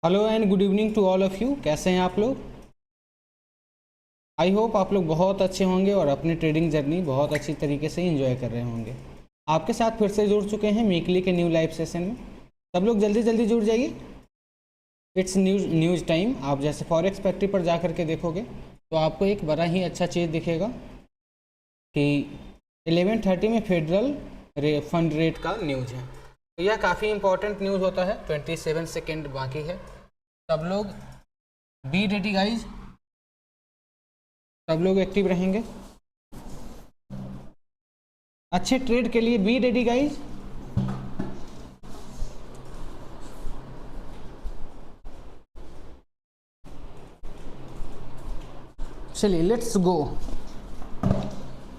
Hello and good evening to all of you. कैसे हैं आप लोग? आई होप आप लोग बहुत अच्छे होंगे और अपनी ट्रेडिंग जर्नी बहुत अच्छी तरीके से एंजॉय कर रहे होंगे। आपके साथ फिर से जुड़ चुके हैं मीकली के न्यू लाइव सेशन में। सब लोग जल्दी जल्दी जुड़ जाइए। It's news time. आप जैसे फॉरेक्स फैक्ट्री पर जा कर के देखोगे तो आपको एक बड़ा ही अच्छा चीज़ दिखेगा कि 11:30 में फेडरल फंड रेट का न्यूज़ है। तो यह काफ़ी इंपॉर्टेंट न्यूज़ होता है। 27 सेकेंड बाकी है। सब लोग बी रेडी गाइज। सब लोग एक्टिव रहेंगे अच्छे ट्रेड के लिए। Be ready guys. चलिए लेट्स गो।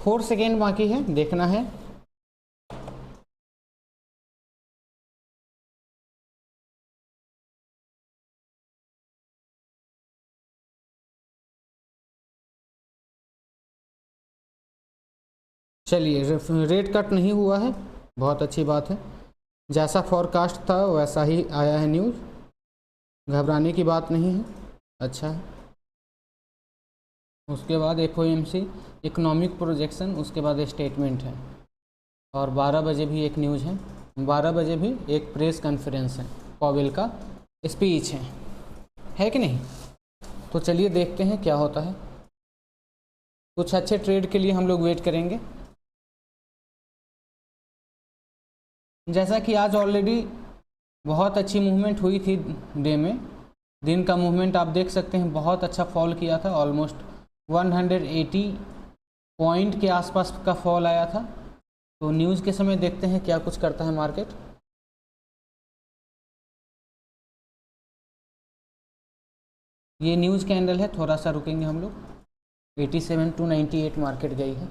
4 सेकेंड बाकी है, देखना है। चलिए रेट कट नहीं हुआ है, बहुत अच्छी बात है। जैसा फॉरकास्ट था वैसा ही आया है न्यूज़, घबराने की बात नहीं है। अच्छा है। उसके बाद एफओएमसी इकोनॉमिक प्रोजेक्शन, उसके बाद स्टेटमेंट है और 12 बजे भी एक न्यूज़ है। 12 बजे भी एक प्रेस कॉन्फ्रेंस है, पॉवेल का स्पीच है कि नहीं? तो चलिए देखते हैं क्या होता है। कुछ अच्छे ट्रेड के लिए हम लोग वेट करेंगे। जैसा कि आज ऑलरेडी बहुत अच्छी मूवमेंट हुई थी डे में। दिन का मूवमेंट आप देख सकते हैं, बहुत अच्छा फॉल किया था। ऑलमोस्ट 180 पॉइंट के आसपास का फॉल आया था। तो न्यूज़ के समय देखते हैं क्या कुछ करता है मार्केट। ये न्यूज़ कैंडल है, थोड़ा सा रुकेंगे हम लोग। 87 to 98 मार्केट गई है।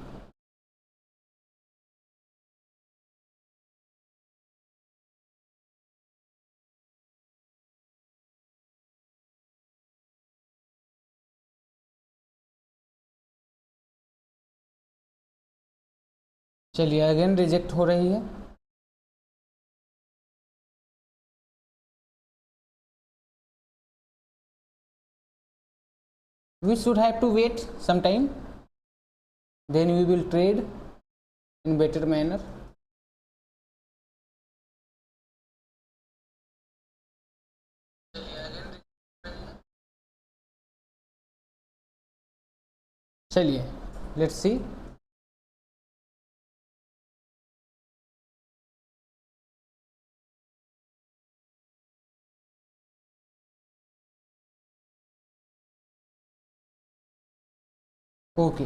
चलिए अगेन रिजेक्ट हो रही है। We should have to wait some time, then we will trade in better manner. चलिए लेट्स सी। ओके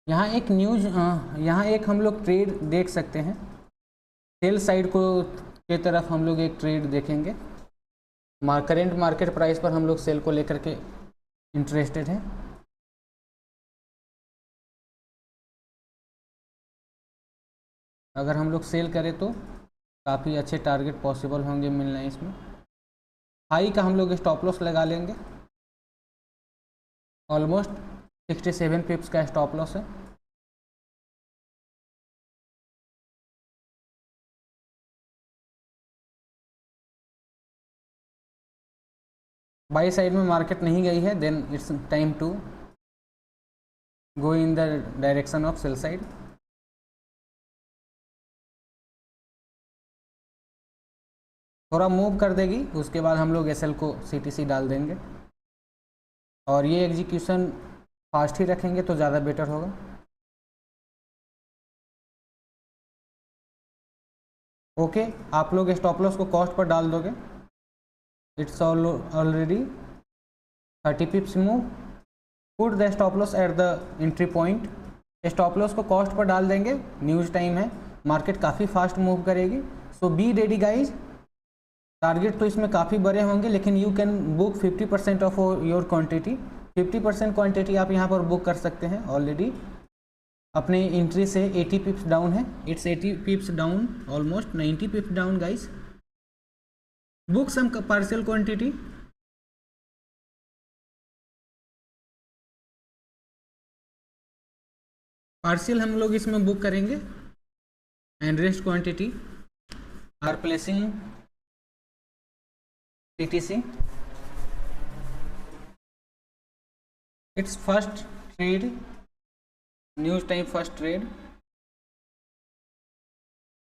यहाँ एक न्यूज़, यहाँ एक हम लोग ट्रेड देख सकते हैं। सेल साइड को के तरफ हम लोग एक ट्रेड देखेंगे। करेंट मार्केट प्राइस पर हम लोग सेल को लेकर के इंटरेस्टेड हैं। अगर हम लोग सेल करें तो काफ़ी अच्छे टारगेट पॉसिबल होंगे मिलना इसमें। हाई का हम लोग स्टॉप लॉस लगा लेंगे। ऑलमोस्ट 67 पिप्स का स्टॉप लॉस है। बाई साइड में मार्केट नहीं गई है, then it's time to go in the direction of sell side. थोड़ा मूव कर देगी, उसके बाद हम लोग एसएल को सीटीसी डाल देंगे और ये एग्जीक्यूशन फास्ट ही रखेंगे तो ज़्यादा बेटर होगा। ओके आप लोग स्टॉप लॉस को कॉस्ट पर डाल दोगे। It's already 30 पिप्स move. Put the stop loss at the entry point. Stop loss को कॉस्ट पर डाल देंगे। न्यूज़ टाइम है, मार्केट काफ़ी फास्ट मूव करेगी। सो बी रेडी गाइज। टारगेट तो इसमें काफ़ी बड़े होंगे, लेकिन you can book 50% of your quantity. 50% quantity आप यहाँ पर बुक कर सकते हैं। ऑलरेडी अपने एंट्री से 80 पिप्स डाउन है। It's 80 pips down, almost 90 pips down guys. Book some partial quantity. Partial हम लोग इसमें बुक करेंगे and rest quantity are placing BTC. Its first trade, news time first trade.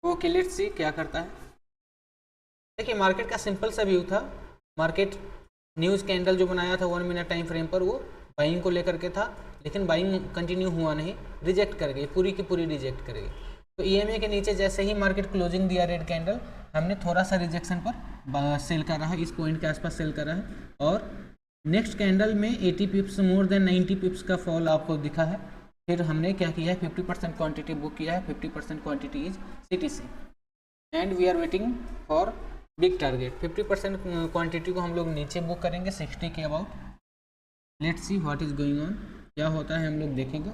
Okay let's see क्या करता है. देखिए market का सिंपल सा व्यू था. मार्केट न्यूज़ कैंडल जो बनाया था 1 मिनट टाइम फ्रेम पर वो बाइंग को लेकर के था, लेकिन बाइंग कंटिन्यू हुआ नहीं, रिजेक्ट कर गई, पूरी की पूरी रिजेक्ट कर गई. तो EMA के नीचे जैसे ही मार्केट क्लोजिंग दिया रेड कैंडल, हमने थोड़ा सा रिजेक्शन पर सेल कर रहा है, इस पॉइंट के आसपास सेल कर रहा है. और नेक्स्ट कैंडल में 80 पिप्स मोर देन 90 पिप्स का फॉल आपको दिखा है. फिर हमने क्या किया है, 50% क्वांटिटी बुक किया है. 50% quantity is CTC and we are waiting for big target. 50% quantity को हम लोग नीचे बुक करेंगे 60 के about. Let's see what is going on, क्या होता है हम लोग देखेंगे.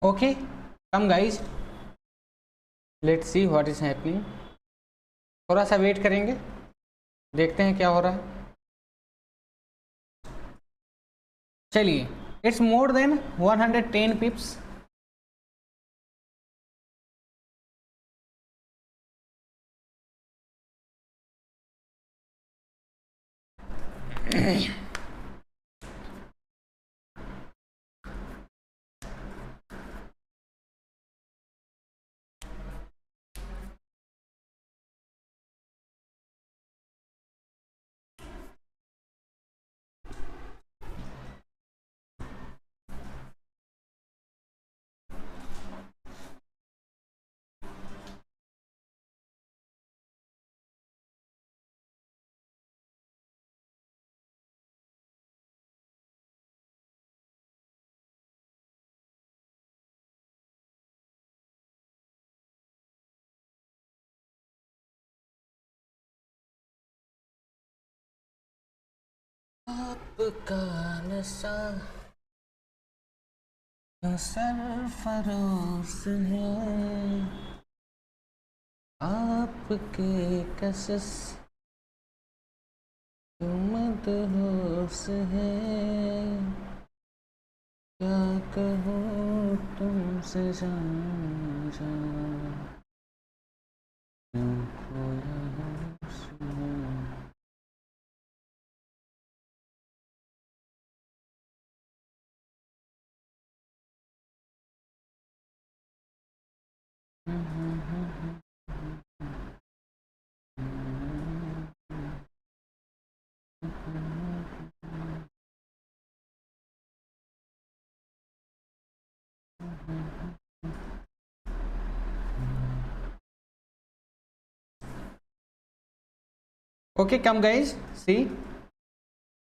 Okay come guys, let's see what is happening. थोड़ा सा वेट करेंगे, देखते हैं क्या हो रहा है. चलिए, इट्स मोर देन 110 पिप्स. आपका नशा सरफरोश है, आपके कसस मदहोश है. क्या कहूँ तुमसे जान जान, क्यों खोया होश में. Okay, come guys, see,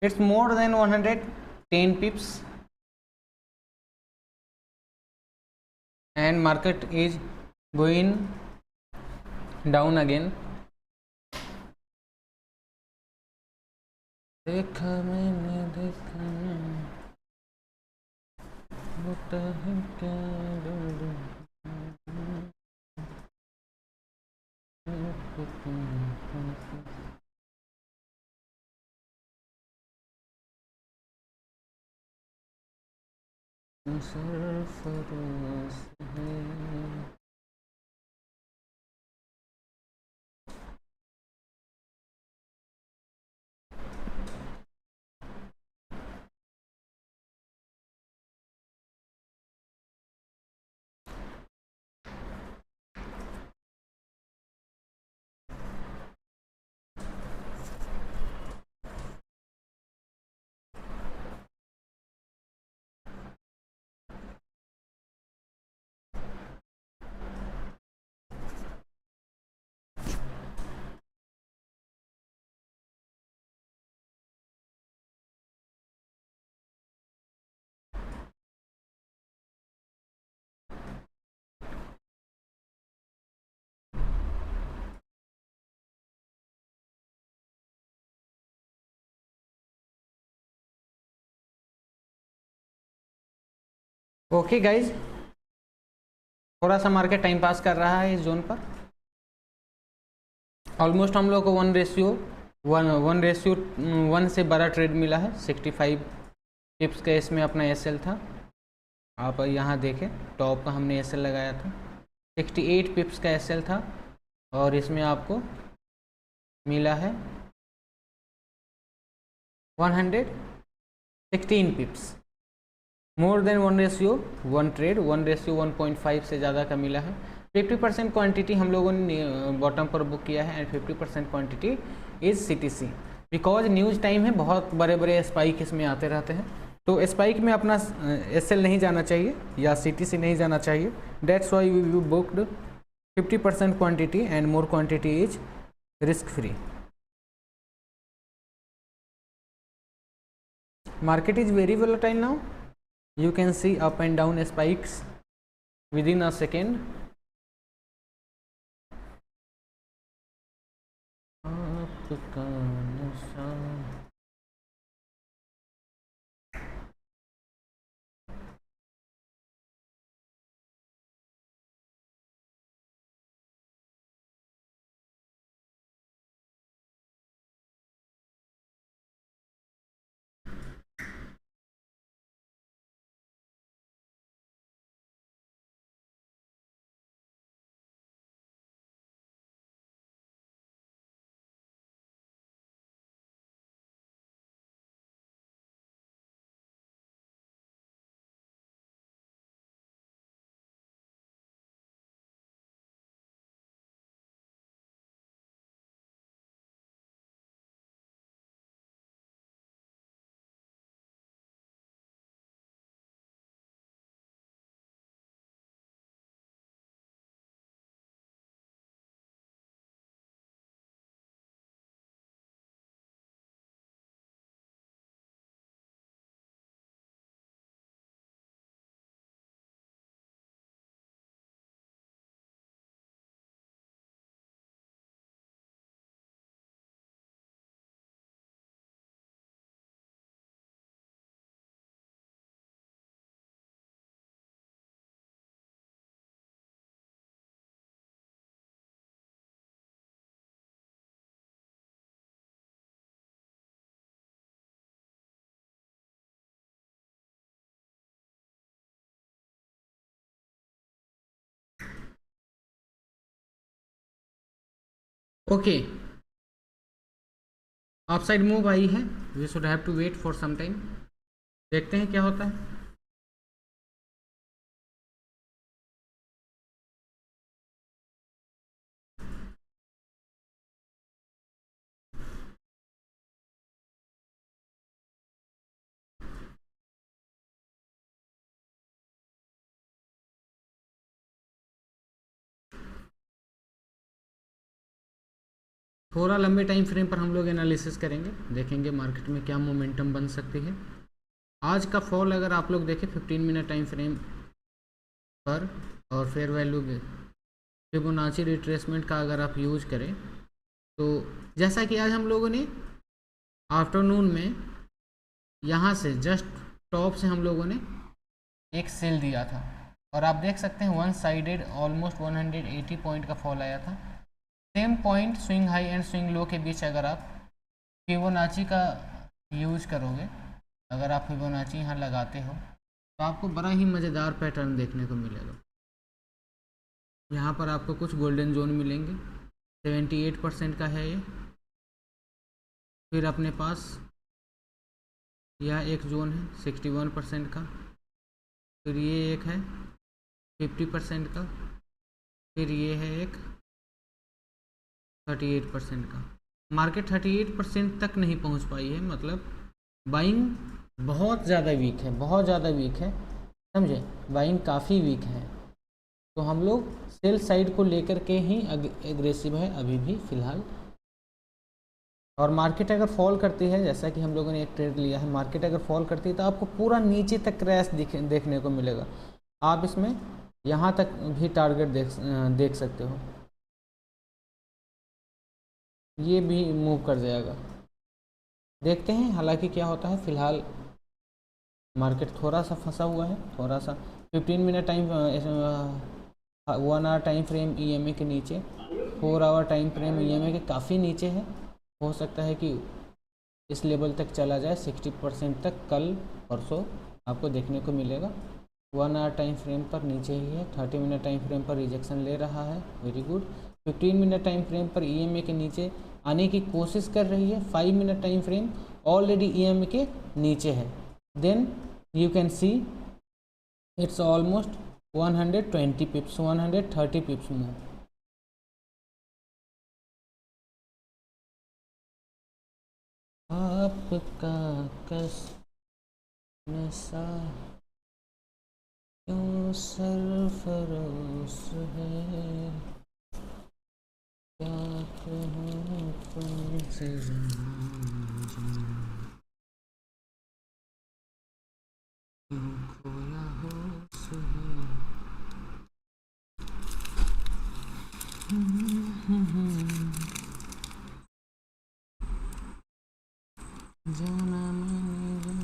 it's more than 110 pips and market is going down again. देखा मैंने देखा होता है क्या सरफरोश है। ओके गाइज, थोड़ा सा मार्केट टाइम पास कर रहा है इस जोन पर। ऑलमोस्ट हम लोग को 1:1 से बड़ा ट्रेड मिला है। 65 पिप्स का इसमें अपना एसएल था। आप यहाँ देखें, टॉप का हमने एसएल लगाया था। 68 पिप्स का एसएल था और इसमें आपको मिला है 116 पिप्स। मोर देन 1:1 ट्रेड, 1:1.5 से ज़्यादा का मिला है। 50% क्वांटिटी हम लोगों ने बॉटम पर बुक किया है and 50% quantity is CTC. Because news time है, बहुत बड़े बड़े स्पाइक इसमें आते रहते हैं, तो स्पाइक में अपना एसएल नहीं जाना चाहिए या सीटीसी नहीं जाना चाहिए। That's why we booked 50% quantity and more quantity is risk free. Market is very volatile now. You can see up and down spikes within a second. आपका नशा। ओके, अपसाइड मूव आई है। We should have to wait for some time. देखते हैं क्या होता है। थोड़ा लंबे टाइम फ्रेम पर हम लोग एनालिसिस करेंगे, देखेंगे मार्केट में क्या मोमेंटम बन सकती है। आज का फॉल अगर आप लोग देखें 15 मिनट टाइम फ्रेम पर और फेयर वैल्यू फिबोनाची रिट्रेसमेंट का अगर आप यूज करें तो जैसा कि आज हम लोगों ने आफ्टरनून में यहाँ से जस्ट टॉप से हम लोगों ने एक सेल दिया था और आप देख सकते हैं वन साइडेड ऑलमोस्ट 180 पॉइंट का फॉल आया था। Same point swing high and swing low के बीच अगर आप फिबोनाची का यूज करोगे, अगर आप फिबोनाची यहाँ लगाते हो तो आपको बड़ा ही मज़ेदार पैटर्न देखने को मिलेगा। यहाँ पर आपको कुछ गोल्डन जोन मिलेंगे, 78% का है ये। फिर अपने पास यह एक जोन है 61% का, फिर ये एक है 50% का, फिर ये है एक 38% का। मार्केट 38% तक नहीं पहुंच पाई है, मतलब बाइंग बहुत ज़्यादा वीक है, बहुत ज़्यादा वीक है, समझे, बाइंग काफ़ी वीक है। तो हम लोग सेल साइड को लेकर के ही एग्रेसिव है अभी भी फ़िलहाल। और मार्केट अगर फॉल करती है, जैसा कि हम लोगों ने एक ट्रेड लिया है, मार्केट अगर फॉल करती है तो आपको पूरा नीचे तक क्रैश देखने को मिलेगा। आप इसमें यहाँ तक भी टारगेट देख सकते हो, ये भी मूव कर जाएगा। देखते हैं हालांकि क्या होता है। फ़िलहाल मार्केट थोड़ा सा फंसा हुआ है, थोड़ा सा 15 minute time 1 hour time frame EMA के नीचे, 4 आवर टाइम फ्रेम ईएमए के काफ़ी नीचे है। हो सकता है कि इस लेवल तक चला जाए, 60% तक कल परसों आपको देखने को मिलेगा। 1 आवर टाइम फ्रेम पर नीचे ही है, 30 मिनट टाइम फ्रेम पर रिजेक्शन ले रहा है, very good. 15 minute time frame पर ईएमए के नीचे आने की कोशिश कर रही है। 5 minute time frame already EMA के नीचे है। Then you can see it's almost 120 pips, 130 pips move. आपका कस नशा क्यों सरफरोश है, क्या कहूँ तुमसे खोया होश जाना मैंने जाना।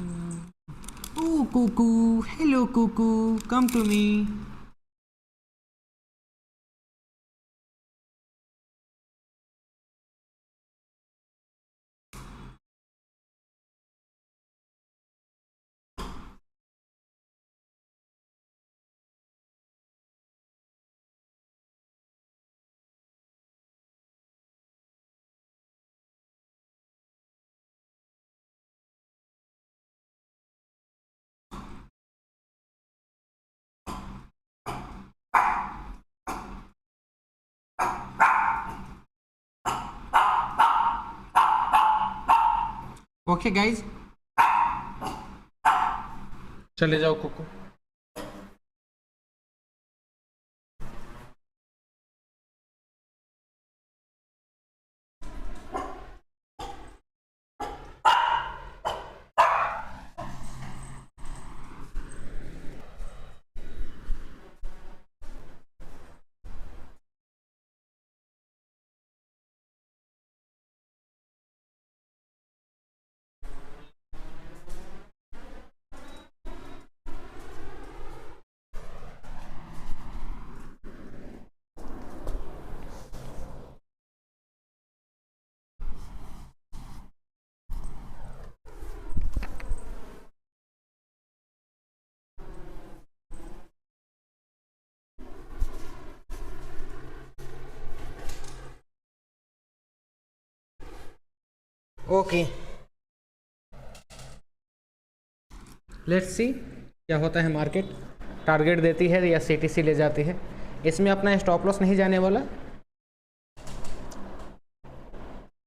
Oh Kuku, hello Kuku, come to me. Okay guys, चले जाओ कुकू। ओके, लेट्स सी क्या होता है। मार्केट टारगेट देती है या सीटीसी ले जाती है। इसमें अपना स्टॉप लॉस नहीं जाने वाला।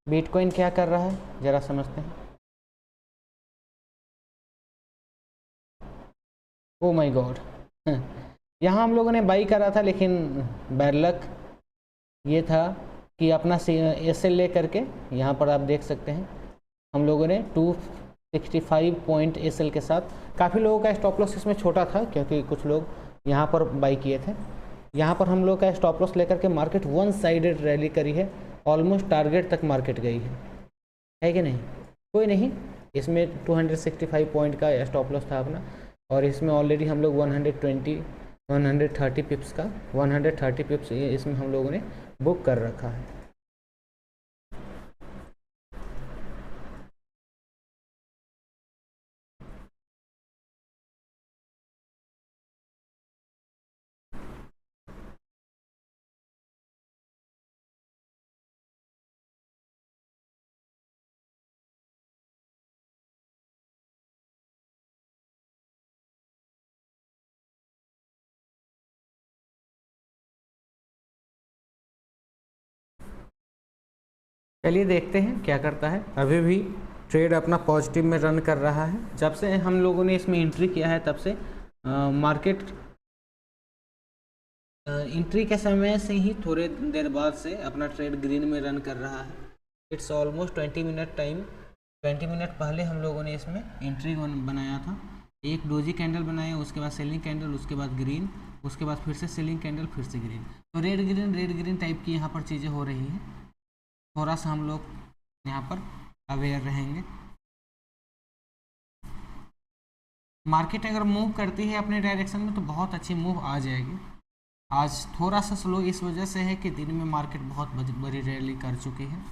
बिटकॉइन क्या कर रहा है जरा समझते हैं। ओ माय गॉड, यहाँ हम लोगों ने बाई करा था, लेकिन बैड लक ये था कि अपना एसएल ले करके यहाँ पर आप देख सकते हैं हम लोगों ने 265 पॉइंट एसएल के साथ, काफ़ी लोगों का स्टॉप लॉस इसमें छोटा था क्योंकि कुछ लोग यहाँ पर बाई किए थे, यहाँ पर हम लोग का स्टॉप लॉस लेकर के मार्केट वन साइडेड रैली करी है, ऑलमोस्ट टारगेट तक मार्केट गई है कि नहीं? कोई नहीं, इसमें 265 पॉइंट का स्टॉप लॉस था अपना, और इसमें ऑलरेडी हम लोग 130 पिप्स का 130 पिप्स इसमें हम लोगों ने बुक कर रखा है। चलिए देखते हैं क्या करता है। अभी भी ट्रेड अपना पॉजिटिव में रन कर रहा है। जब से हम लोगों ने इसमें एंट्री किया है तब से मार्केट एंट्री के समय से ही थोड़े देर बाद से अपना ट्रेड ग्रीन में रन कर रहा है। It's almost 20 minute time, 20 minute पहले हम लोगों ने इसमें एंट्री बनाया था। एक डोजी कैंडल बनाया, उसके बाद सेलिंग कैंडल, उसके बाद ग्रीन, उसके बाद फिर से सेलिंग कैंडल, फिर से ग्रीन। तो रेड ग्रीन टाइप की यहाँ पर चीज़ें हो रही हैं। थोड़ा सा हम लोग यहाँ पर अवेयर रहेंगे। मार्केट अगर मूव करती है अपने डायरेक्शन में तो बहुत अच्छी मूव आ जाएगी। आज थोड़ा सा स्लो इस वजह से है कि दिन में मार्केट बहुत बड़ी रैली कर चुकी है।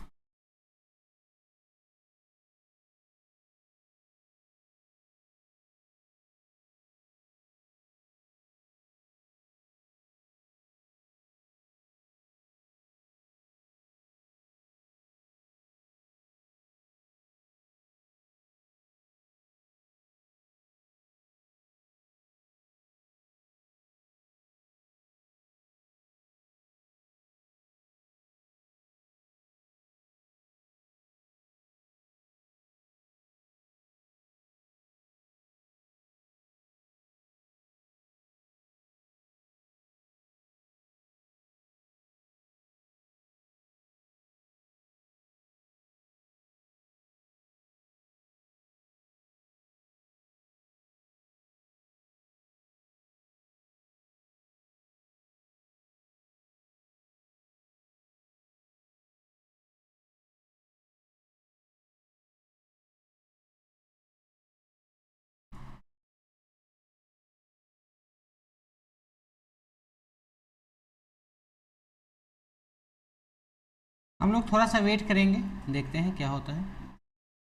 हम लोग थोड़ा सा वेट करेंगे, देखते हैं क्या होता है,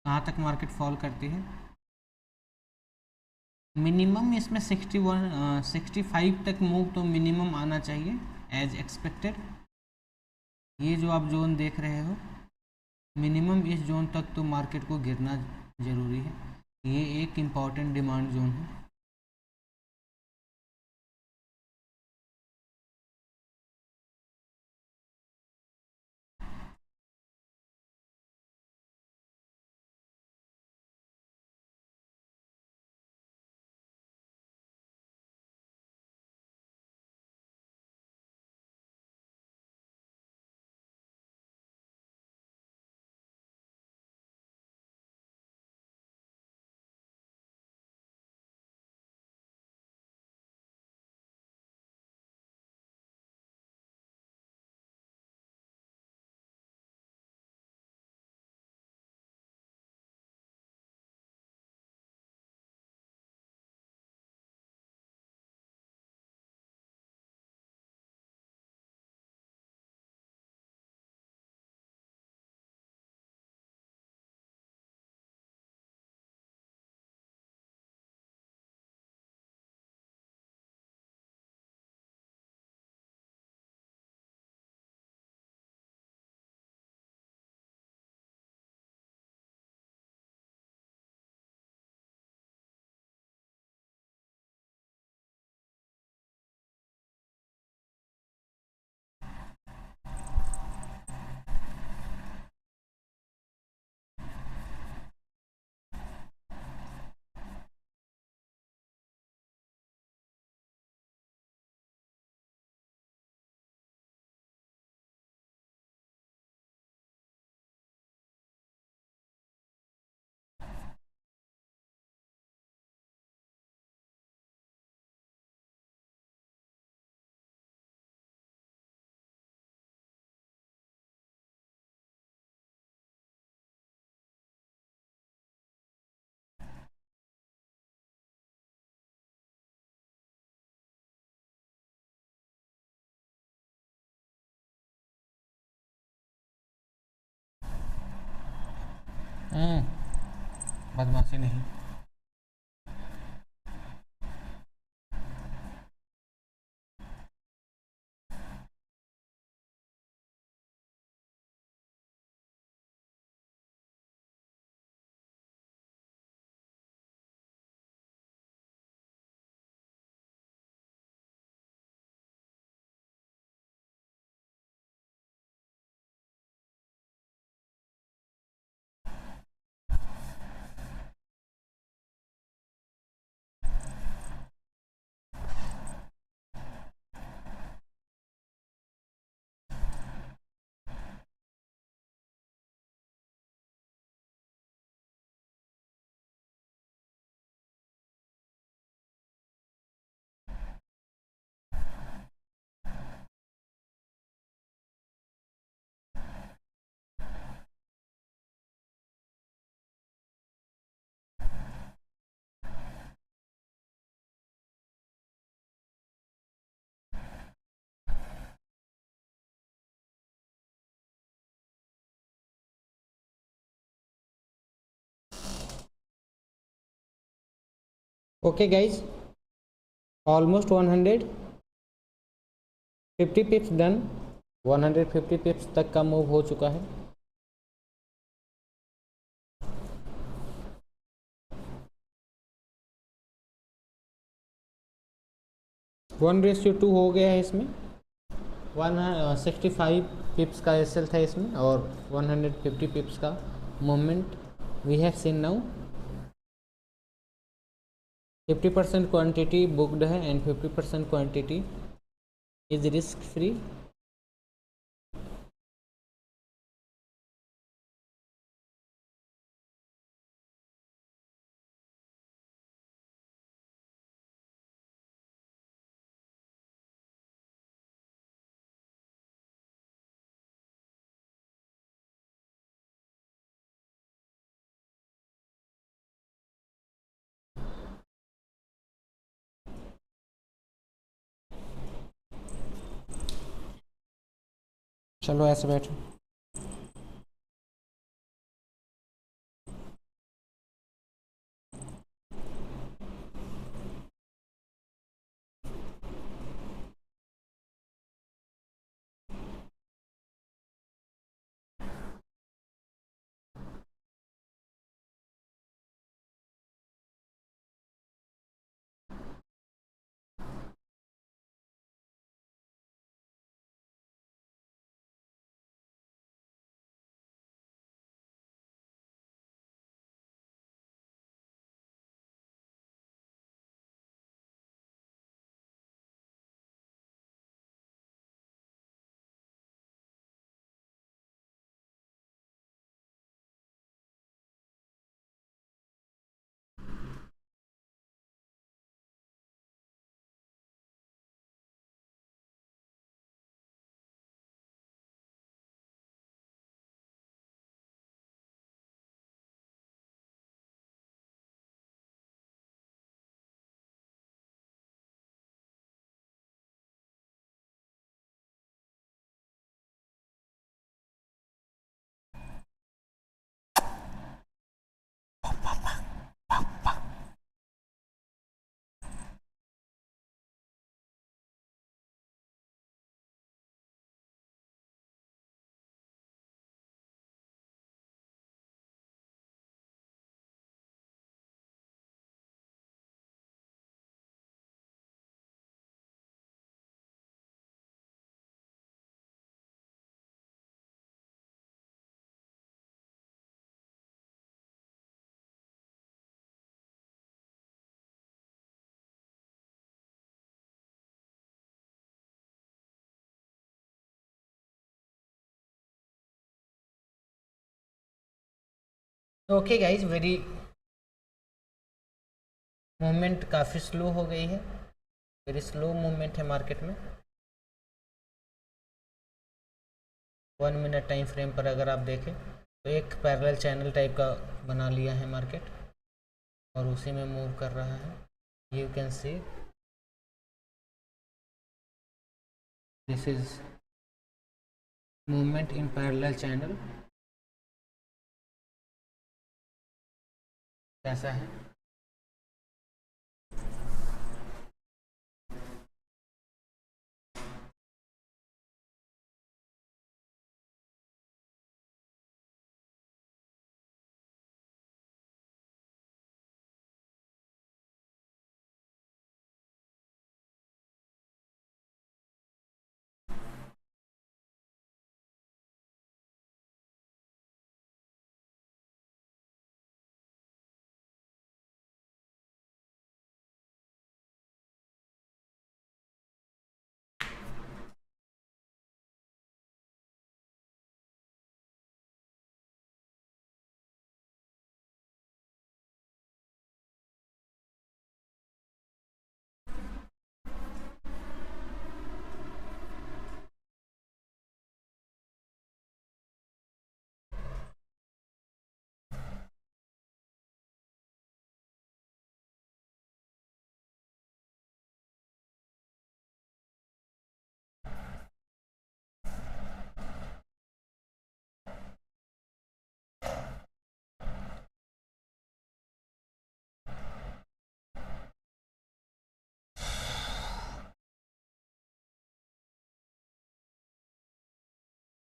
कहाँ तक मार्केट फॉल करती है। मिनिमम इसमें 65 तक मूव तो मिनिमम आना चाहिए एज एक्सपेक्टेड। ये जो आप जोन देख रहे हो, मिनिमम इस जोन तक तो मार्केट को गिरना ज़रूरी है। ये एक इम्पॉर्टेंट डिमांड जोन है। बदमाशी नहीं। Okay guys, almost 150 पिप्स done. 150 पिप्स तक का मूव हो चुका है। 1:2 हो गया है इसमें। 165 पिप्स का एसएल था इसमें और 150 पिप्स का movement we have seen now. 50% quantity booked है and 50% quantity is risk free. चलो ऐसे बैठो। ओके गाइज, वेरी मूवमेंट काफ़ी स्लो हो गई है। वेरी स्लो मूवमेंट है मार्केट में। 1 मिनट टाइम फ्रेम पर अगर आप देखें तो एक पैरेलल चैनल टाइप का बना लिया है मार्केट और उसी में मूव कर रहा है। You can see this is movement in parallel channel. कैसा है?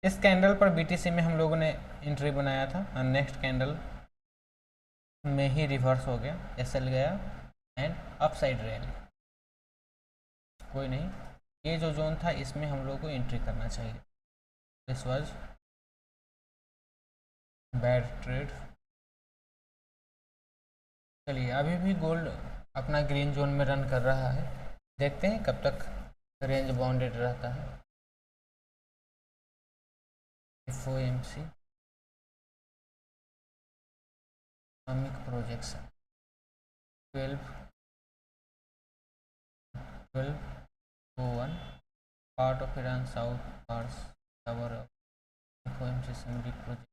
इस कैंडल पर बीटीसी में हम लोगों ने एंट्री बनाया था और नेक्स्ट कैंडल में ही रिवर्स हो गया, एसएल गया एंड अपसाइड रैली। कोई नहीं, ये जो जोन था इसमें हम लोगों को एंट्री करना चाहिए। This was bad trade. चलिए, अभी भी गोल्ड अपना ग्रीन जोन में रन कर रहा है, देखते हैं कब तक रेंज बाउंडेड रहता है। FOMC economic projection 1201 part of Iran South parts our FOMC assembly project.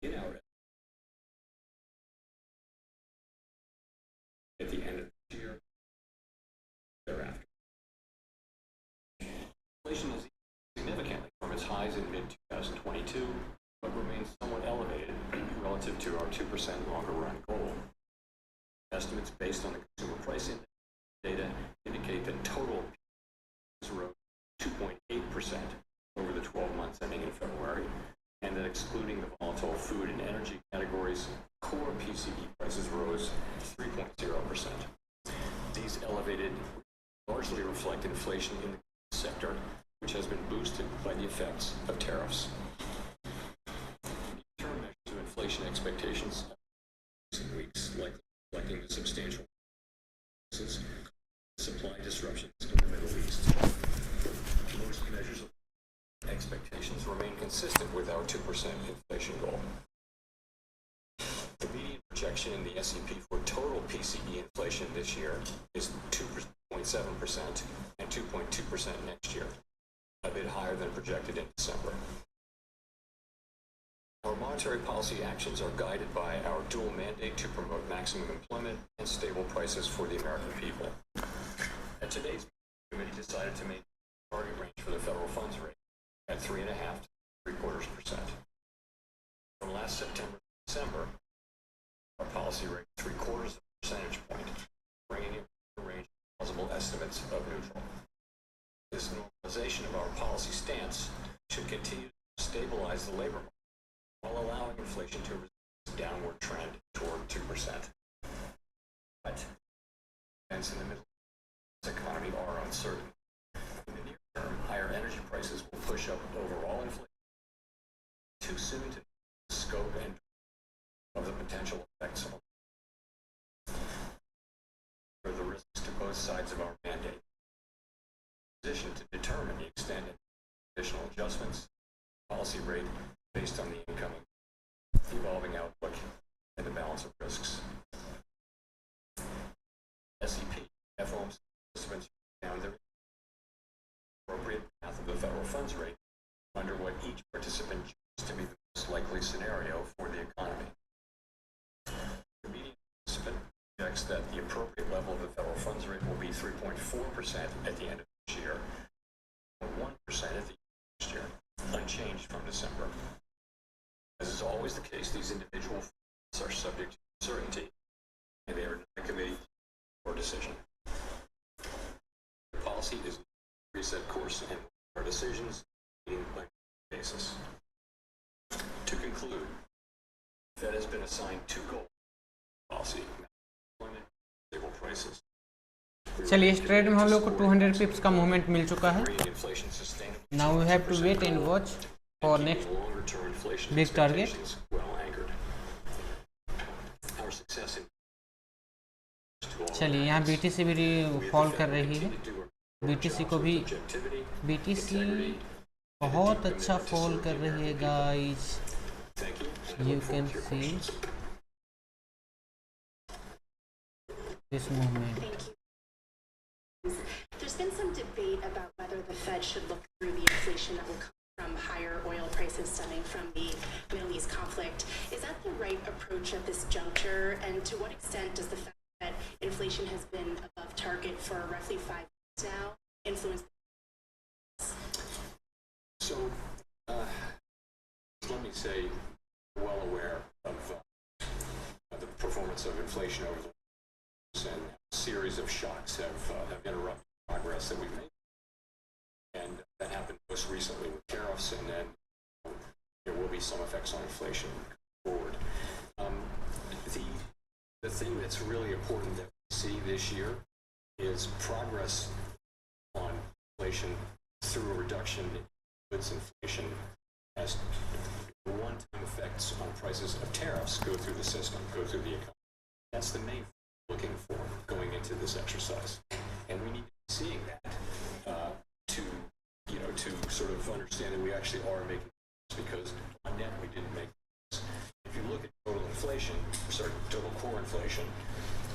In our at the end of the year thereafter. Inflation is significantly from its highs in mid-2022, but remains somewhat elevated relative to our 2% longer-run goal. Estimates based on the consumer price index data indicate that total rose 2.8% over the 12 months ending in February, and that excluding the volatile food and energy categories, core PCE prices rose 3.0%. These elevated largely reflect inflation in the sector, which has been boosted by the effects of tariffs. Term measures of inflation expectations in recent weeks, likely reflecting the substantial supply disruptions in the Middle East. Most measures of expectations remain consistent with our 2% inflation goal. The median projection in the S&P for total PCE inflation this year is 2.7% and 2.2% next year, a bit higher than projected in December. Our monetary policy actions are guided by our dual mandate to promote maximum employment and stable prices for the American people. At today's meeting, the committee decided to make the target range for the federal funds rate at 3.5% to 3/4%. From last September to December, our policy rate 3/4 percentage point, bringing it to a range of plausible estimates of neutral. This normalization of our policy stance should continue to stabilize the labor market while allowing inflation to resist a downward trend toward 2%. But events in the Middle East economy are uncertain. In the near term, higher energy prices will push up overall inflation. Too soon to know the scope and of the potential effects on the risks to both sides of our mandate. Position to determine the extent of additional adjustments, policy rate based on the incoming, evolving outlook, and the balance of risks. FOMC participants found the appropriate path of the federal funds rate under what each participant chose to be the most likely scenario for the economy. The meeting participant projects that the appropriate level of the federal funds rate will be 3.4% at the end of this year, and 1% at the end of next year, unchanged from December. As is always the case, these individual funds are subject to uncertainty, and they are not committee or decision. The policy is a preset course, and our decisions being on a basis. To conclude, the Fed has been assigned two goals: policy, employment, stable prices. चलिए इस trade में हम लोग को 200 पिप्स का movement मिल चुका है. Now we have to wait and watch for next big target. चलिए यहाँ BTC भी फॉल कर रही है. BTC को भी BTC बहुत अच्छा फॉल कर रही है guys. You can see this movement. There's been some debate about whether the Fed should look through the inflation that will come from higher oil prices stemming from the Middle East conflict. Is that the right approach at this juncture? And to what extent does the fact that inflation has been above target for roughly 5 years now influence? So, let me say, well aware of the performance of inflation over the and a series of shocks have interrupted progress that we've made. And that happened most recently with tariffs, and then there will be some effects on inflation going forward. The thing that's really important that we see this year is progress on inflation through a reduction in goods inflation as one-time effects on prices of tariffs go through the system, go through the economy. That's the main thing we're looking for going into this exercise. And we need to be seeing that to sort of understand that we actually are making this, because on net we didn't make this. If you look at total inflation, total core inflation,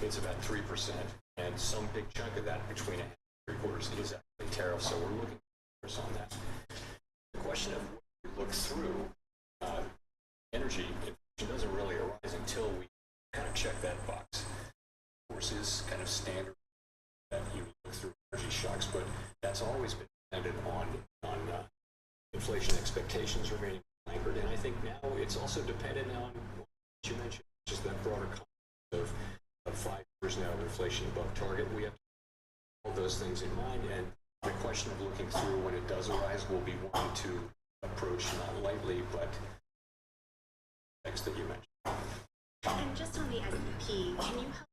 it's about 3%, and some big chunk of that, between a half and 3/4, is actually tariffs. So we're looking on that. The question of what we look through energy inflation doesn't really arise until we kind of check that box. Of course, is kind of standard that you look through energy shocks, but that's always been dependent on inflation expectations remaining anchored. And I think now it's also dependent on what you mentioned, just that broader concept of 5 years now of inflation above target. We have to keep all those things in mind, and the question of looking through when it does arise will be one to approach not lightly, but next that you mentioned. And just on the S&P, can you help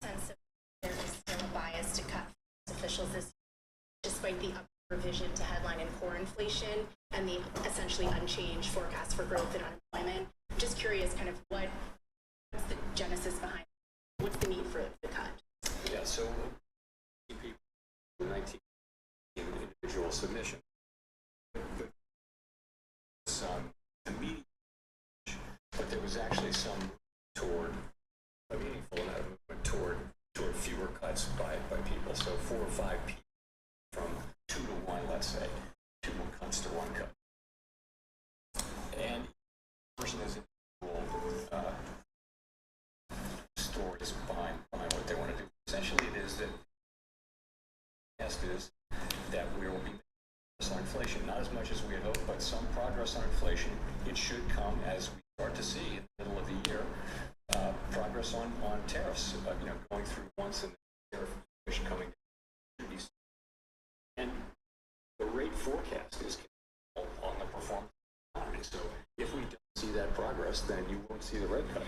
sense if there is still a bias to cut officials this year, despite the revision to headline and core inflation and the essentially unchanged forecast for growth and unemployment? I'm just curious, kind of what's the genesis behind it? What's the need for the cut? Yeah, so 19 individual submission. Some immediate, but there was actually some toward a meaningful amount of movement toward fewer cuts by people. So 4 or 5 people from 2 to 1, let's say, 2 cuts to 1 cut. And the person is individual stories behind what they want to do. Essentially, it is that that we will be on inflation, not as much as we had hoped, but some progress on inflation. It should come as we start to see in the middle of the year progress on tariffs, going through once and then tariff inflation coming down. And the rate forecast is on the performance of the economy. So if we don't see that progress, then you won't see the rate cut.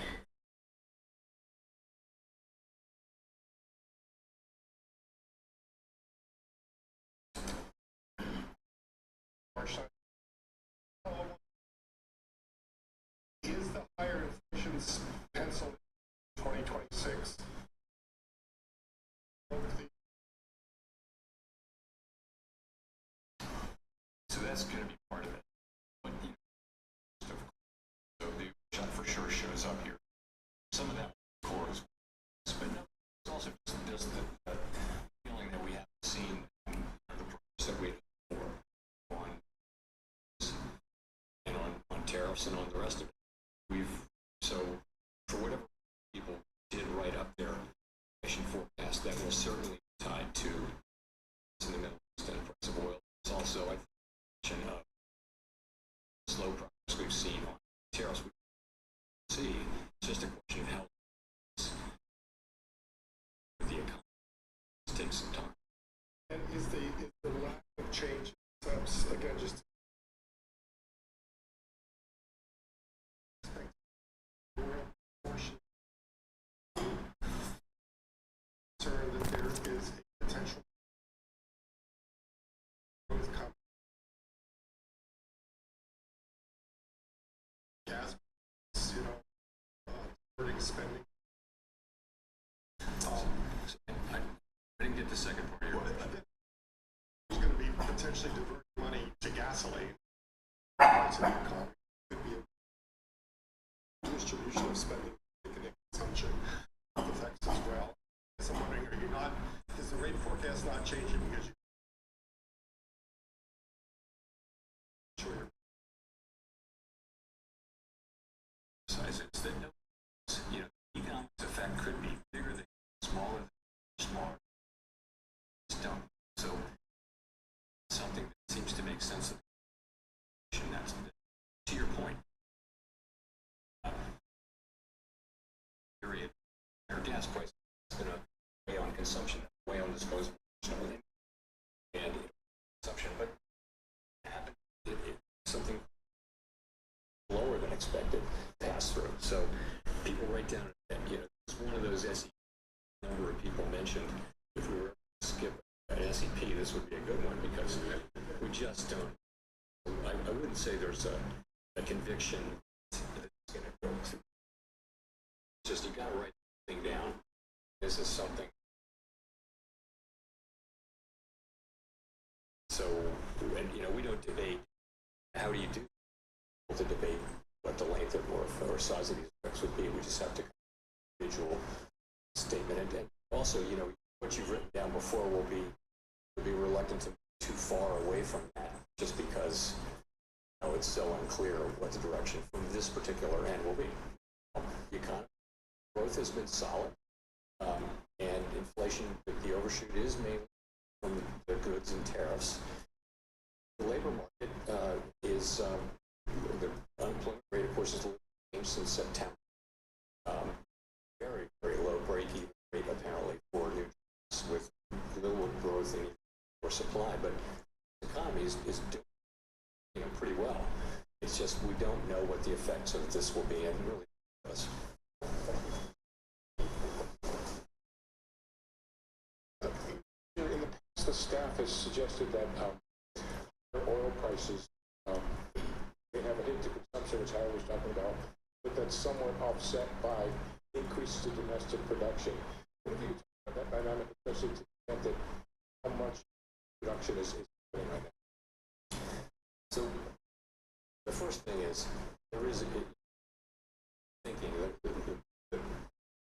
Is the higher inflation pencil 2026? So that's going to be part of it. But, so the shot for sure shows up here. Some of that core is, but no, it's also just tariffs and on the rest of it. So for whatever people did write up their inflation forecast, that will certainly be tied to in the Middle East and the price of oil. It's also, I think, slow progress we've seen on tariffs. We see it's just a question of how the economy takes some time. And is the lack of change steps, again, just concern that there is a potential growth coming? Gas, diverting spending. I didn't get the second part of your question. There's going to be potentially diverting money to gasoline. Parts of the economy could be a distribution of spending and consumption effects as well. So I'm wondering, is the rate forecast not changing because you Size it's that the economic effect could be bigger than smaller than smaller. Don't. So something that seems to make sense of that's to your point. Period. Our gas price is going to weigh on consumption, weigh on disposable and consumption, but something lower than expected pass through. So people write down, it's one of those SEP number of people mentioned. If we were to skip an SEP, this would be a good one because we just don't. I wouldn't say there's a conviction that it's going to go through. It's just you got to write the thing down. This is something. So, and we don't debate. How do you do to debate what the length or size of these effects would be? We just have to individual statement, and also, what you've written down before will be reluctant to move too far away from that, just because it's so unclear what the direction from this particular end will be. The economy growth has been solid, and inflation, the overshoot is mainly from the goods and tariffs. The labor market is the unemployment rate, of course, is changed since September. Very, very low break-even rate apparently for new jobs with little growth in or supply, but the economy is doing pretty well. It's just we don't know what the effects of this will be, and really does. In the past, the staff has suggested that oil prices they have a hit to consumption, which Howard was talking about, but that's somewhat offset by increases to domestic production. What if you could talk about that dynamic, especially to the extent that how much production is happening right now? So the first thing is there is a thinking the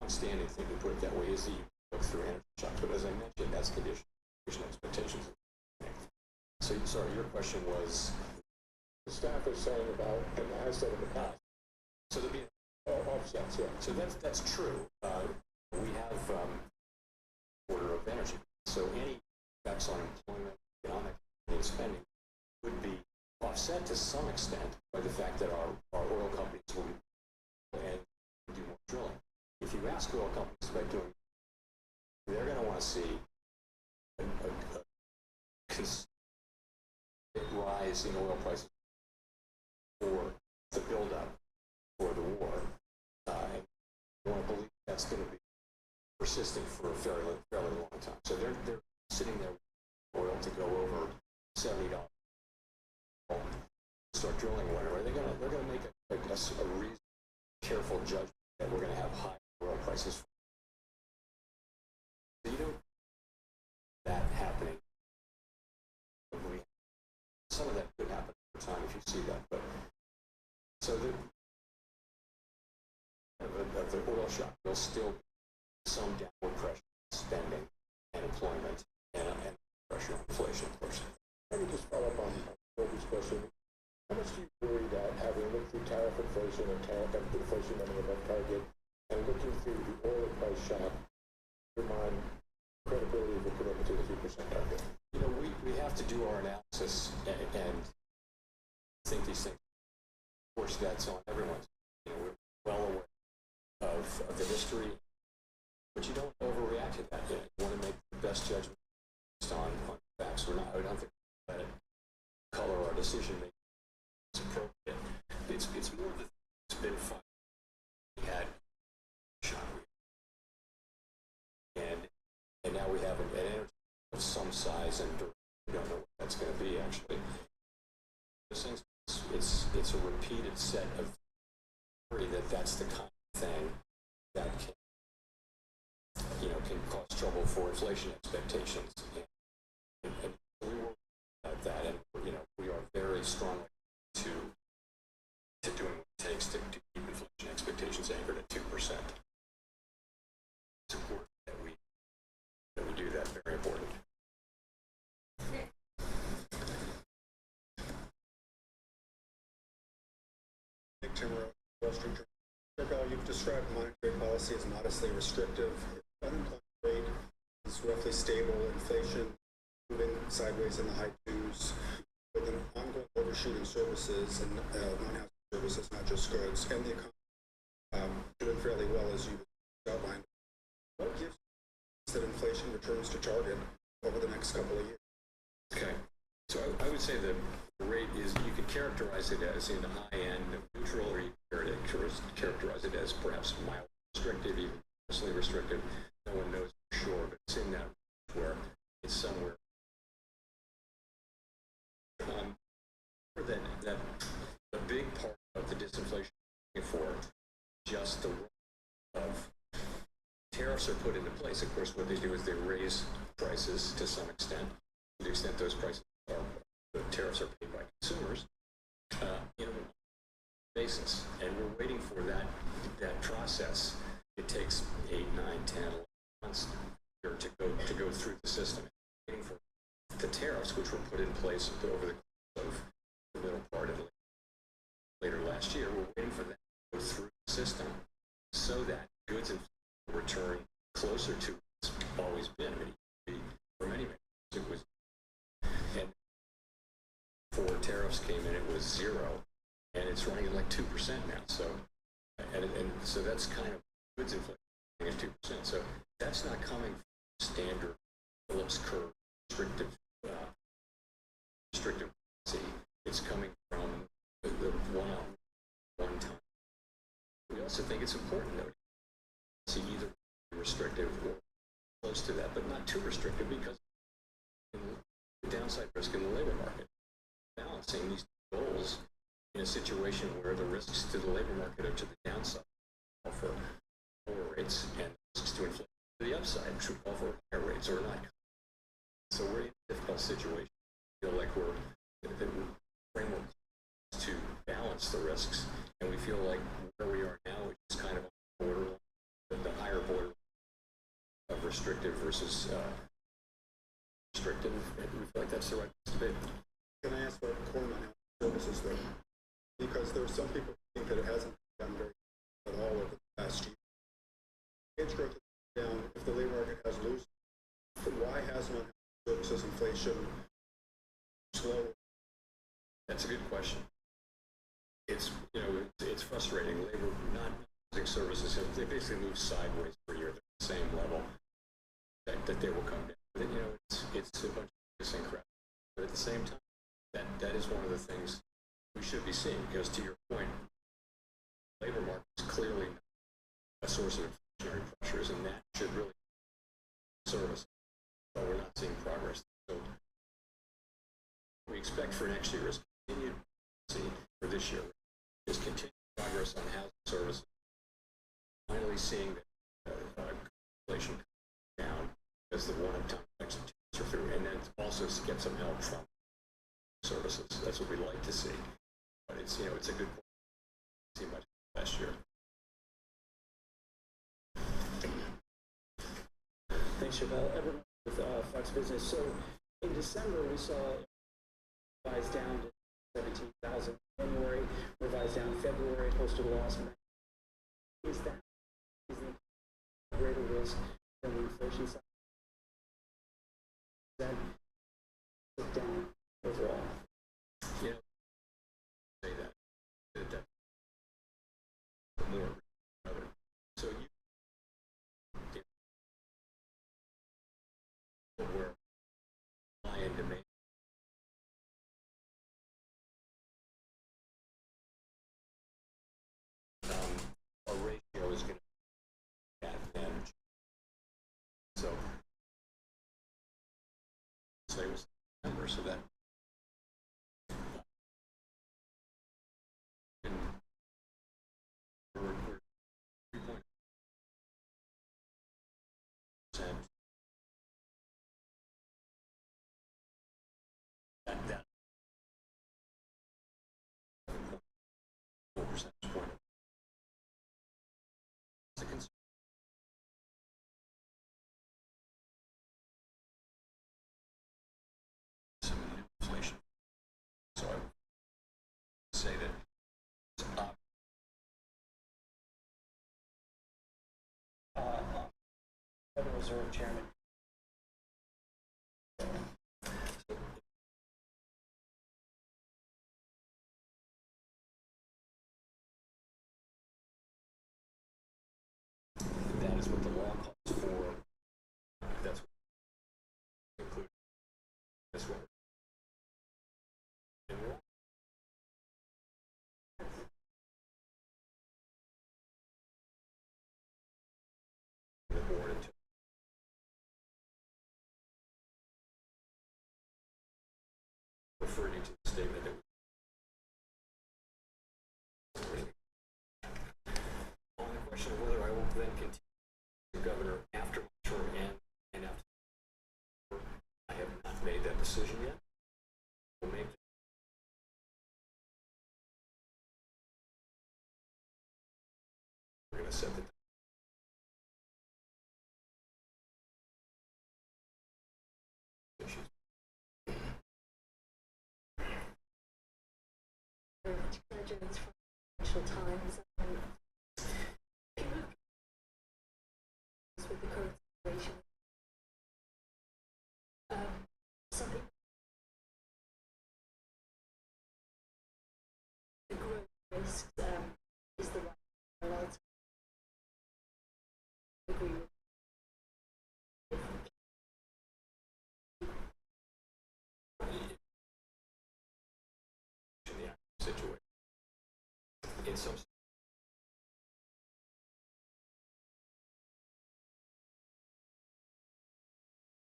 outstanding thinking, put it that way, is that you look through energy shocks. But as I mentioned, that's condition expectations. So sorry, your question was. The staff is saying about, and has said in the past, So there'll be offsets, yeah. So that's true. We have order of energy. So any effects on employment, economic, and spending would be offset to some extent by the fact that our oil companies will be and do more drilling. If you ask oil companies about doing, they're going to want to see a rise in oil prices for the buildup for the war, and I want to believe that's going to be persistent for a fairly long time. So they're sitting there with oil to go over $70. Start drilling or whatever. They're going to make a reasonable, careful judgment that we're going to have high oil prices. So you don't that happening. Some of that could happen over time if you see that, but so the oil shock will still be some downward pressure on spending and employment and pressure on inflation, of course. Let me just follow up on Toby's question. how much do you worry that having looked through tariff inflation and tariff inflation running above target and looking through the oil price shock, undermine credibility of the commitment to the 2% target? You know, we have to do our analysis and think these things. Of course, that's on everyone's. You know, we're well aware of the history, but you don't overreact to that. You want to make the best judgment based on facts. I don't think we let it color our decision making. It's appropriate. It's more that it's been fun. We had shock, and now we have an energy of some size, and we don't know what that's going to be actually. Those things, it's a repeated set of theory that's the kind of thing that can cause trouble for inflation expectations. And we work about that, and we are very strongly to doing what it takes to keep inflation expectations anchored at 2%. It's important that we do that. Very important. Nick Timmer, Wall Street Journal. You've described monetary policy as modestly restrictive. Unemployment rate is roughly stable. Inflation moving sideways in the high twos, with an ongoing overshoot in services and non-housing services, not just goods, and the economy doing fairly well, as you outlined. What gives you that inflation returns to target over the next couple of years? Okay. So I would say the rate is, you could characterize it as in the high end of neutral, or you could characterize it as perhaps mild restrictive, even mostly restrictive. No one knows for sure, but it's in that where it's somewhere. That the big part of the disinflation for just the of tariffs are put into place. Of course, what they do is they raise prices to some extent. To the extent those prices are, the tariffs are paid by consumers in a basis, and we're waiting for that process. It takes 8, 9, 10, 11 months to go through the system. We're waiting for the tariffs, which were put in place over the course of the middle part of later last year. We're waiting for that to go through the system so that goods and return closer to what's always been. I mean, for many years it was, and before tariffs came in, it was 0, and it's running at like 2% now. So, and so that's kind of goods inflation at 2%. So that's not coming from standard Phillips curve restrictive policy. It's coming from the one time. We also think it's important, though, to see either restrictive or close to that, but not too restrictive, because the downside risk in the labor market. Balancing these goals in a situation where the risks to the labor market are to the downside, offer lower rates, and risks to inflation to the upside should offer higher rates or not. So we're in a difficult situation. We feel like the framework to balance the risks, and we feel like where we are now, which is kind of on the border, the higher border of restrictive versus restrictive, and we feel like that's the right place to be. Can I ask about core non-housing services, though? Because there are some people who think that it hasn't done very well at all over the past year. Wage growth is down. If the labor market has loosened, why has non-housing services inflation slow? That's a good question. It's it's frustrating. Labor non-housing services they basically move sideways per year. They're at the same level that they will come down. But, it's a bunch of idiosyncratic. But at the same time, that is one of the things we should be seeing, because to your point, labor market is clearly a source of inflationary pressures, and that should really serve us. But we're not seeing progress. So we expect for next year is continued for this year is continued progress on housing services. Finally seeing that inflation come down as the one-time expectations are through, and then also get some help from services. That's what we'd like to see. But it's it's a good point. See much last year. Thanks, Chevelle. Everyone with Fox Business. So in December, we saw rise down to 17,000 January, revised down February, posted a loss. Is the greater risk than the inflation side? That sit down overall. Yeah, say that more other. So you where supply and demand a ratio is going to be at advantage. So say it was number so that we're 3.0%. That 4 percentage point. It's a concern. Some inflation. So I would say that it's up. Federal Reserve Chairman. That is what the law calls for. That's what included. That's what. The board into referring to the statement that on the question of whether I will then continue the governor after my term and after I have not made that decision yet. We'll make we're going to set the issues. Intelligence from Financial Times. With the current situation, some people the growth risk is the right parallel to agree with. In the situation. In some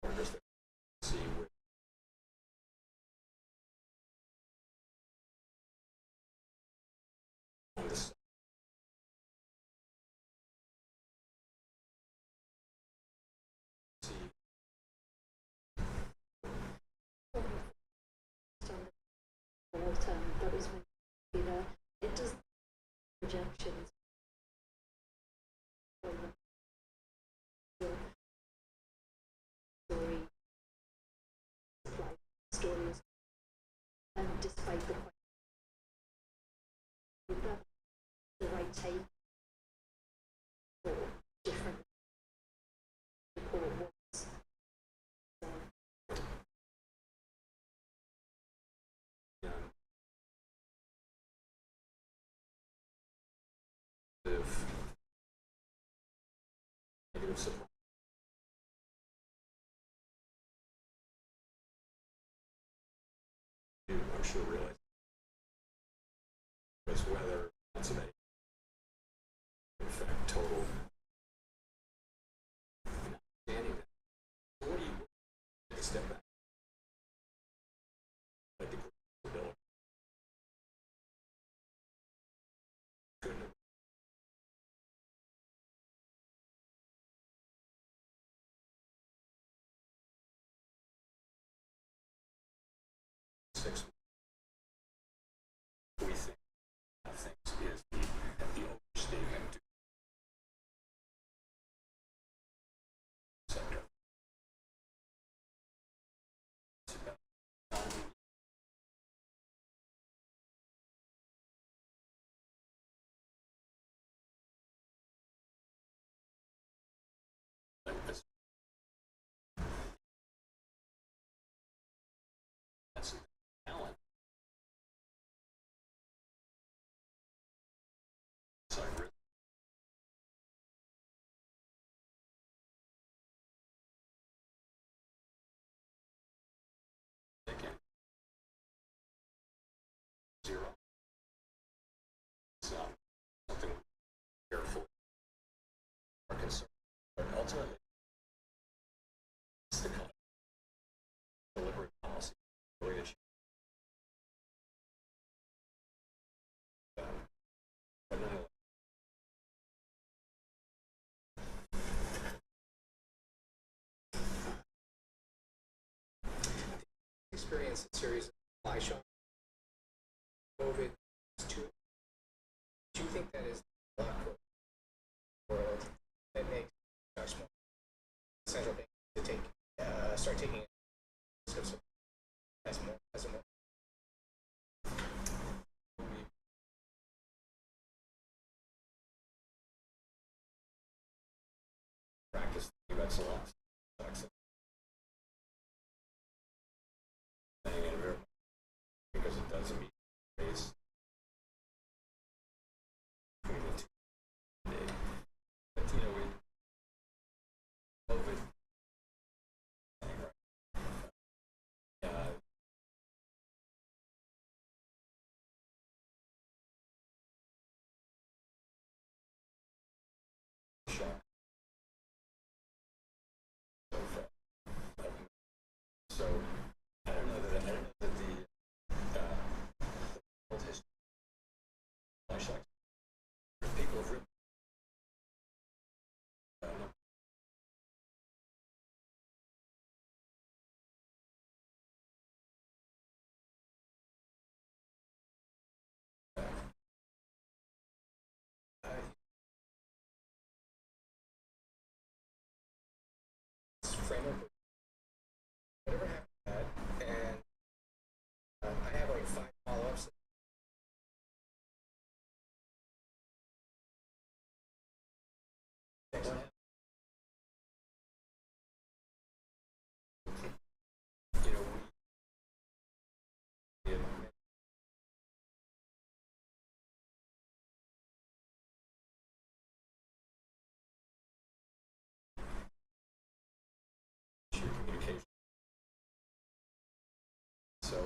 partners that see with on this see That was when it does projections from the story, supply stories, and despite the question, would that be the right take for different report was? negative support. You, I'm sure realize was whether that's an in fact total understanding that. So what do you take a step back? Like the ability. Good. 6 we think balance. Side risk. Again. 0. It's something careful or concerned, but ultimately it's the deliberate policy really achieve. But nonetheless, Experience a series of supply shocks. COVID is too. Do you think that is the world that makes shocks more central bank to take start taking risk as a more practice the excellence. Because it doesn't meet base between the two. But you know, with COVID, shock. So I don't know that the world history flashlights. People have written. framework. Whatever happened to that, and I have like 5 follow-ups. Next one. You know, we communication. So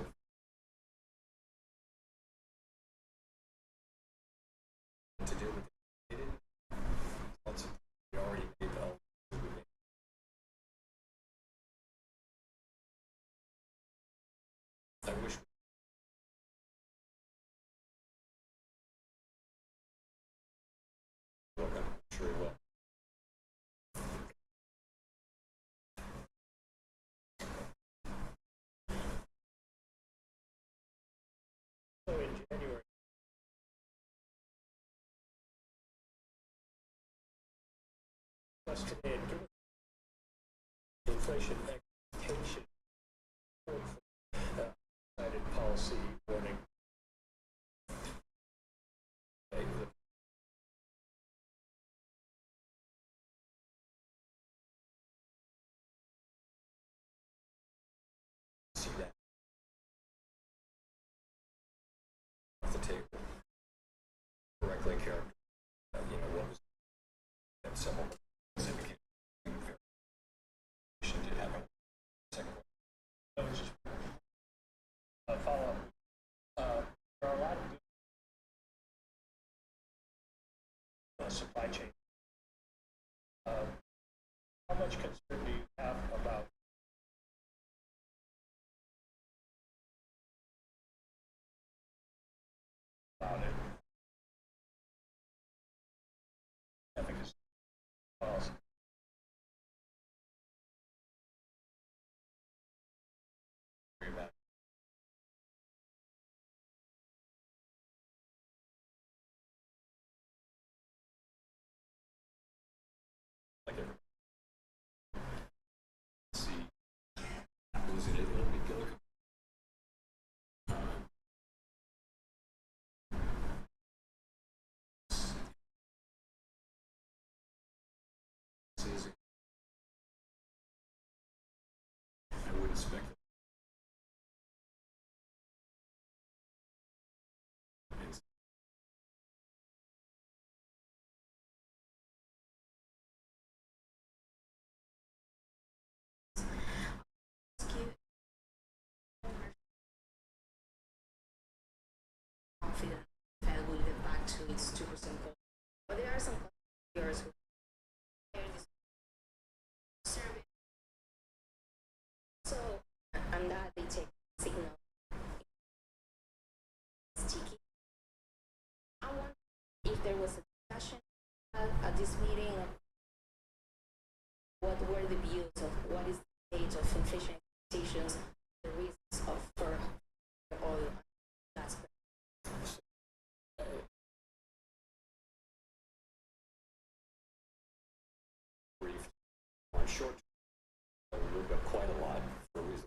to do with it, lots of we already made the I wish we will. I'm sure we will. So in January, plus today, and given the inflation expectation, cited policy warning. See that off the table correctly character. You know what was that several indicated did happen. Second one. That was just a follow-up. There are a lot of supply chain. How much concern do you have about it? Efficacy policy. Worry about like every see losing it, it'll be good. Season. I wouldn't speculate. what were the views of what is the state of inflation expectations, the risks of for oil and gas prices? Brief on short term, we moved up quite a lot for a reason.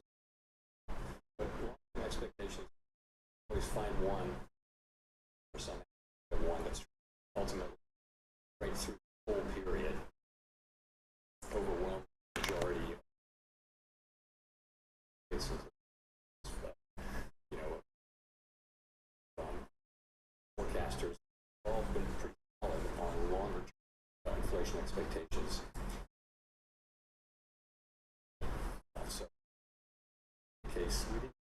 But long-term expectations, always find one or some one that's ultimately right through the whole period, overwhelming majority. It's you know, forecasters have all been pretty solid on longer term inflation expectations. So, in case we didn't.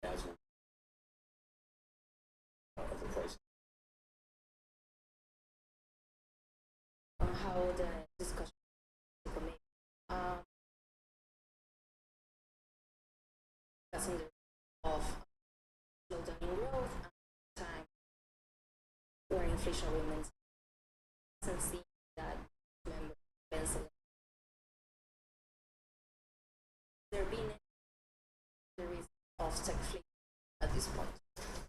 As of the price. How the discussion will make discussing the of slowdown in growth and time where inflation remains and see that member pencil. There been the risk of stagflation at this point.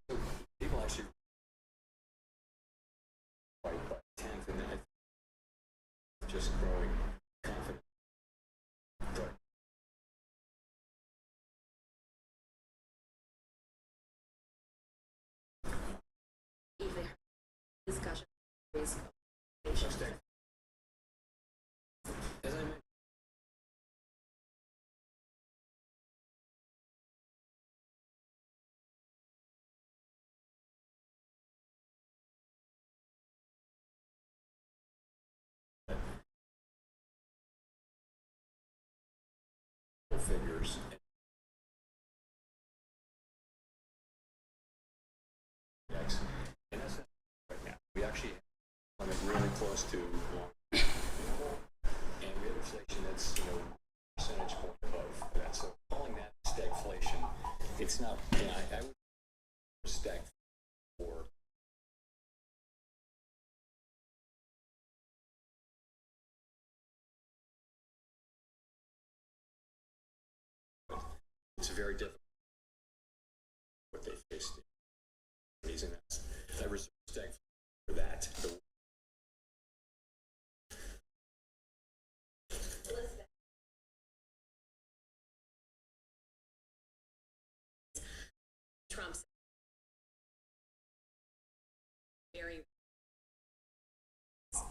So people actually quite by 10th, and then just growing confidence. But If the discussion risk of inflation. as I mentioned, figures. And that's right now. We actually want it really close to long. And we have inflation that's, percentage point above that. So calling that stagflation, it's not, I would stag for it's very difficult what they faced in and that's I reserve stag for that. Trump's very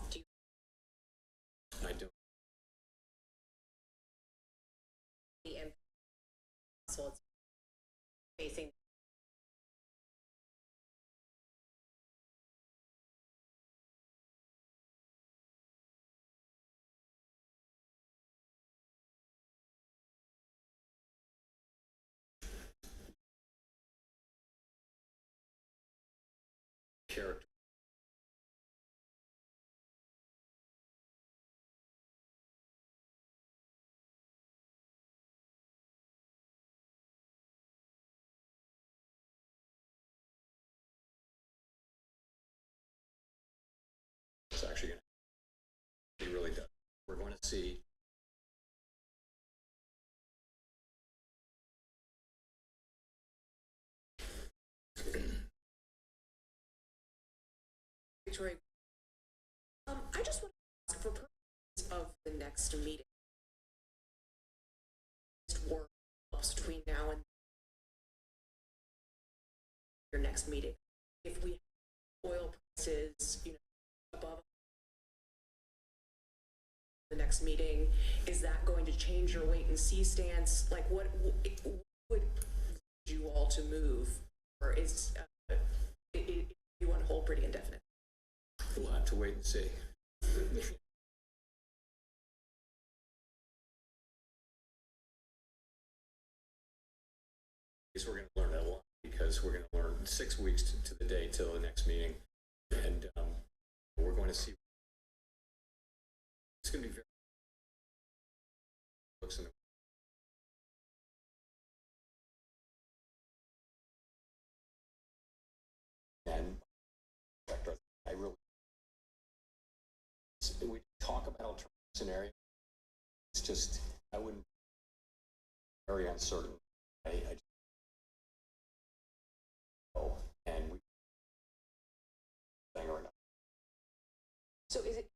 do I don't. the households facing Character. It's actually going to, he really does. We're going to see Victoria, I just want to ask for purposes of the next meeting, work between now and your next meeting. If we have oil prices, above the next meeting, is that going to change your wait and see stance? Like, what would you all to move, or is you want to hold pretty indefinite? we'll have to wait and see. We're going to learn a lot because we're going to learn 6 weeks to the day till the next meeting, and we're going to see. It's going to be very looks in the scenario. It's just, I wouldn't, very uncertain. I just, oh, and we, thing or not. So is it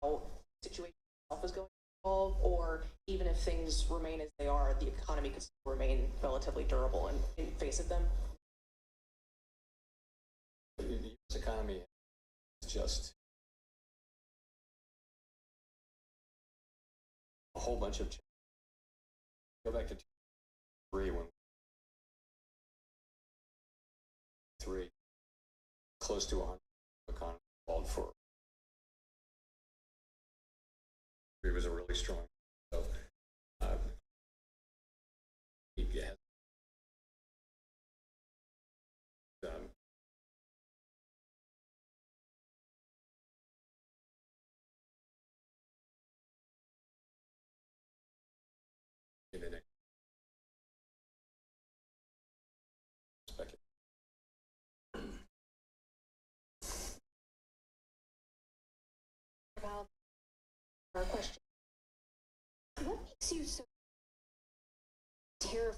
how the situation itself is going to evolve, or even if things remain as they are, the economy could still remain relatively durable in face of them? The U.S. economy is just a whole bunch of change. Go back to 2003 when close to 100 economy called for. It was a really strong. So, yeah. In the next About our question, what makes you so tariff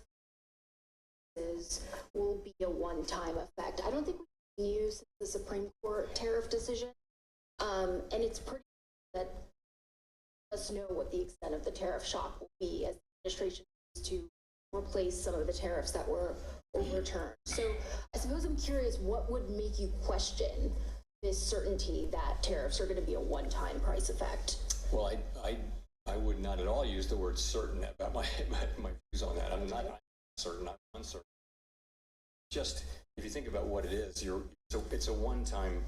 will be a one-time effect? I don't think we've used the Supreme Court tariff decision, and it's pretty that us know what the extent of the tariff shock will be as the administration needs to replace some of the tariffs that were overturned. So I suppose I'm curious, what would make you question this certainty that tariffs are going to be a one-time price effect? Well, I would not at all use the word certain about my views on that. I'm not certain, I'm uncertain. Just, if you think about what it is, it's a one-time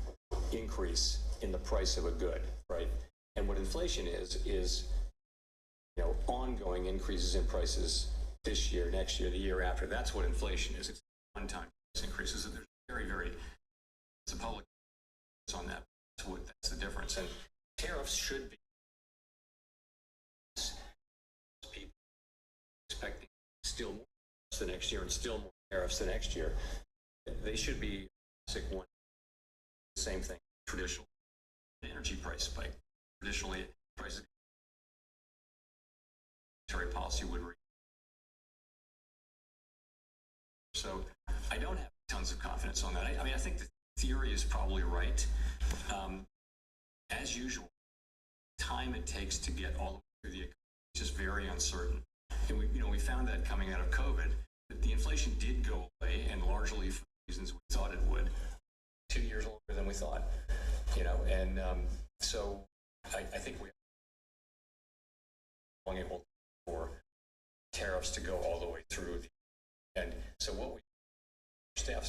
increase in the price of a good, right? And what inflation is, ongoing increases in prices this year, next year, the year after. That's what inflation is. It's one-time increases. And there's it's a public on that. That's the difference. And tariffs should be people expecting still more the next year and still more tariffs the next year. They should be the same thing. Traditional energy price spike. Traditionally, prices monetary policy would. So I don't have tons of confidence on that. I mean, I think the theory is probably right. As usual, time it takes to get all the way through the economy is just very uncertain. And we found that coming out of COVID, that the inflation did go away, and largely for the reasons we thought it would. 2 years longer than we thought, and so I think we are able for tariffs to go all the way through. And so what staff's been